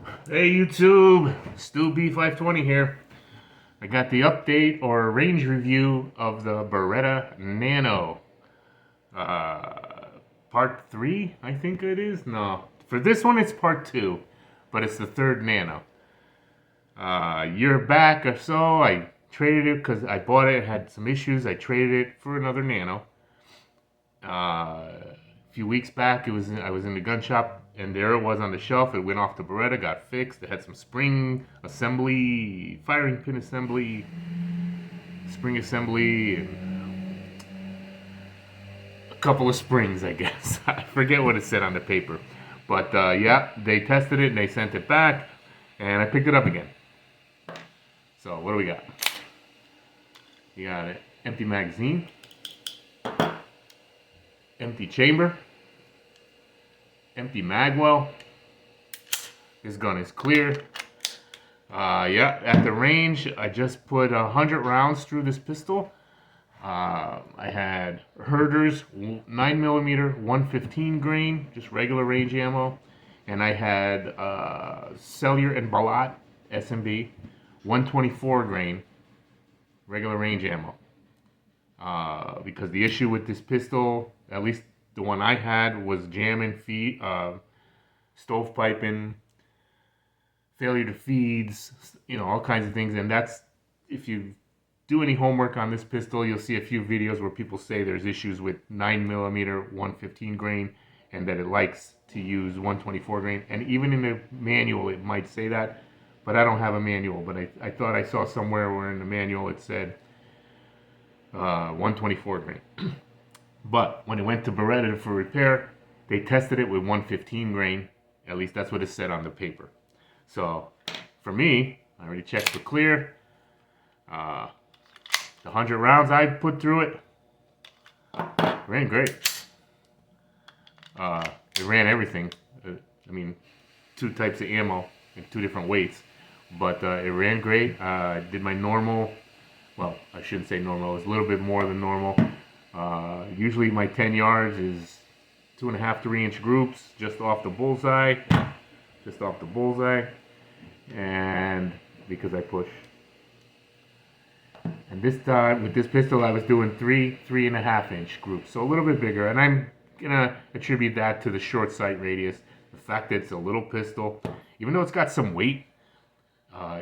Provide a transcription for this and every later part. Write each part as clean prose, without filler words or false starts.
Hey YouTube, Stu B520 here. I got the update or range review of the Beretta Nano. Uh, part 3, I think it is? No. For this one, it's part 2, but it's the third Nano. A year back or so, I traded it because I bought it, had some issues. I traded it for another Nano. A few weeks back, I was in the gun shop, and there it was on the shelf. It went off the Beretta, got fixed. It had some spring assembly, firing pin assembly, spring assembly, and a couple of springs, I guess. I forget what it said on the paper, but yeah, they tested it and they sent it back, and I picked it up again. So what do we got? You got an empty magazine, empty chamber, empty magwell. This gun is clear. Yeah, at the range, I just put 100 rounds through this pistol. I had Herder's 9mm 115 grain, just regular range ammo. And I had Cellular and Balat SMB 124 grain, regular range ammo. Because the issue with this pistol, at least the one I had, was jamming feed, stovepiping, failure to feeds, all kinds of things. And that's, if you do any homework on this pistol, you'll see a few videos where people say there's issues with 9mm 115 grain and that it likes to use 124 grain. And even in the manual, it might say that, but I don't have a manual. But I thought I saw somewhere where in the manual it said 124 grain. But when it went to Beretta for repair, they tested it with 115 grain. At least that's what it said on the paper. So for me, I already checked for clear. The 100 rounds I put through it ran great. It ran everything. I mean, two types of ammo and two different weights, but it ran great. I did my normal. Well, I shouldn't say normal. It was a little bit more than normal. Usually my 10 yards is 2.5 3-inch groups, just off the bullseye, and because I push. And this time with this pistol, I was doing 3.5-inch groups, so a little bit bigger. And I'm gonna attribute that to the short sight radius, the fact that it's a little pistol. Even though it's got some weight,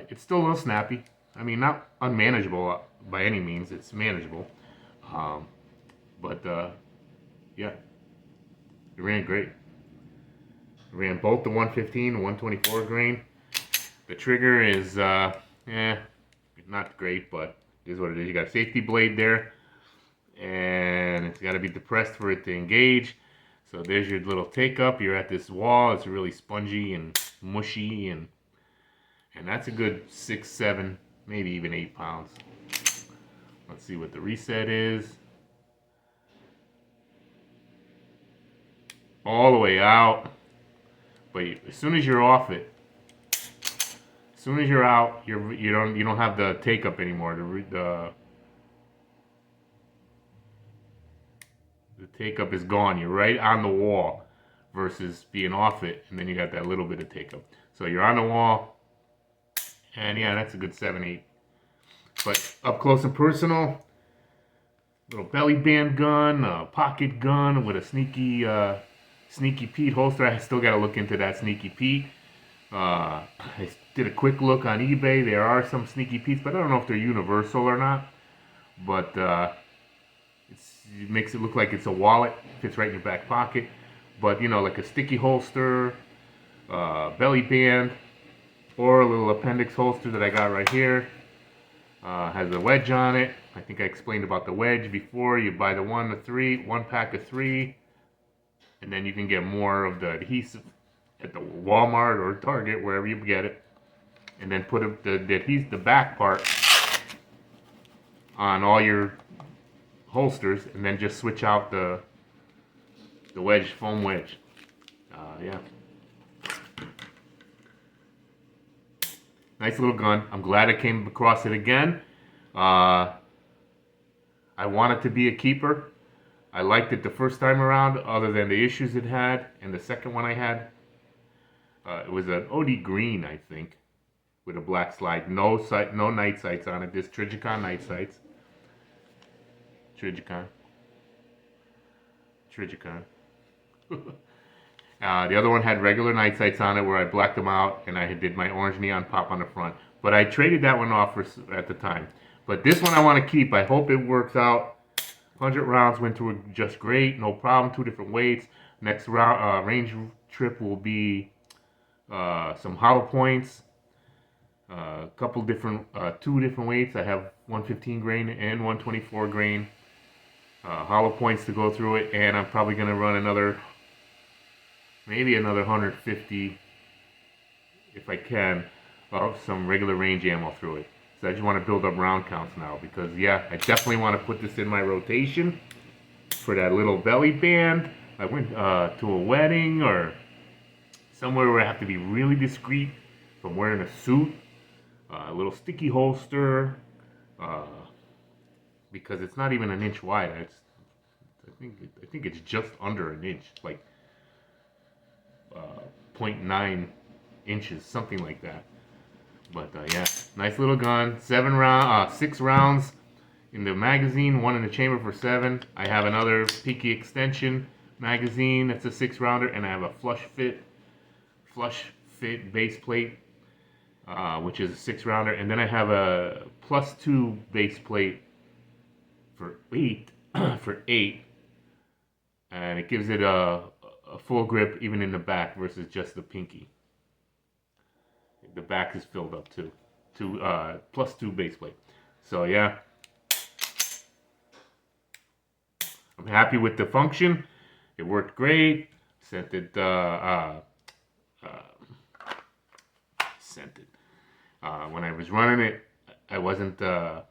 it's still a little snappy. I mean, not unmanageable by any means. It's manageable. But yeah, it ran great. It ran both the 115 and 124 grain. The trigger is, not great, but it is what it is. You got a safety blade there, and it's got to be depressed for it to engage. So there's your little take up. You're at this wall. It's really spongy and mushy, and that's a good 6, 7, maybe even 8 pounds. Let's see what the reset is. All the way out, but as soon as you're off it, as soon as you're out, you don't have the take up anymore. The take up is gone. You're right on the wall, versus being off it, and then you got that little bit of take up. So you're on the wall, and yeah, that's a good 7, 8. But up close and personal, little belly band gun, a pocket gun with a Sneaky Pete holster. I still got to look into that Sneaky Pete. I did a quick look on eBay. There are some Sneaky Petes, but I don't know if they're universal or not. But it makes it look like it's a wallet. Fits right in your back pocket. But, like a sticky holster, belly band, or a little appendix holster that I got right here. Has a wedge on it. I think I explained about the wedge before. You buy the 1 pack of 3. And then you can get more of the adhesive at the Walmart or Target, wherever you get it. And then put the back part on all your holsters, and then just switch out the wedge, foam wedge. Yeah. Nice little gun. I'm glad I came across it again. I want it to be a keeper. I liked it the first time around, other than the issues it had, and the second one I had. It was an OD green, I think, with a black slide. No sight, no night sights on it. This Trijicon night sights. Trijicon. Trijicon. The other one had regular night sights on it where I blacked them out and I did my orange neon pop on the front. But I traded that one off at the time. But this one I want to keep. I hope it works out. 100 rounds went through just great. No problem. 2 different weights. Next round range trip will be some hollow points. A couple different, 2 different weights. I have 115 grain and 124 grain. Hollow points to go through it. And I'm probably going to run maybe another 150 if I can of some regular range ammo through it. So I just want to build up round counts now because yeah, I definitely want to put this in my rotation for that little belly band. I went to a wedding or somewhere where I have to be really discreet from wearing a suit, a little sticky holster, because it's not even an inch wide. I think it's just under an inch, like 0.9 inches, something like that. But yeah, nice little gun. 6 rounds in the magazine, 1 in the chamber for 7. I have another Peaky extension magazine that's a 6-rounder, and I have a flush fit base plate, which is a 6-rounder, and then I have a +2 base plate for 8 for 8, and it gives it a full grip even in the back versus just the pinky. The back is filled up too. +2 base plate. So yeah, I'm happy with the function. It worked great. Sent it. When I was running it, I wasn't. I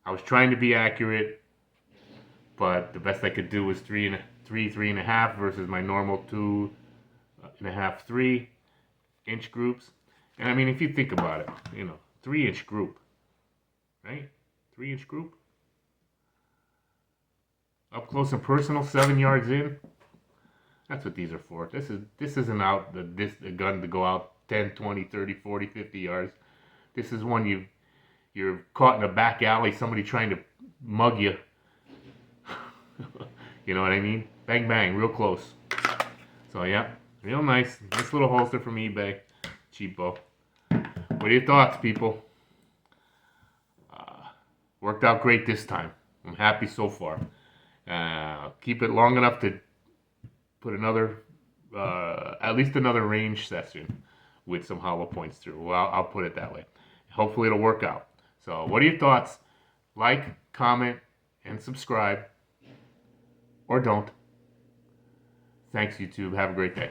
was trying to be accurate, but the best I could do was 3.5 versus my normal 2.5, 3 inch groups. And I mean, if you think about it, 3-inch group, right? 3-inch group. Up close and personal, 7 yards in. That's what these are for. This isn't out the gun to go out 10, 20, 30, 40, 50 yards. This is one you're caught in a back alley, somebody trying to mug you. You know what I mean? Bang bang, real close. So yeah, real nice little holster from eBay, cheapo. What are your thoughts, people? Worked out great this time. I'm happy so far. Keep it long enough to put another, at least another range session with some hollow points through. Well, I'll put it that way. Hopefully it'll work out. So what are your thoughts? Like, comment, and subscribe. Or don't. Thanks, YouTube. Have a great day.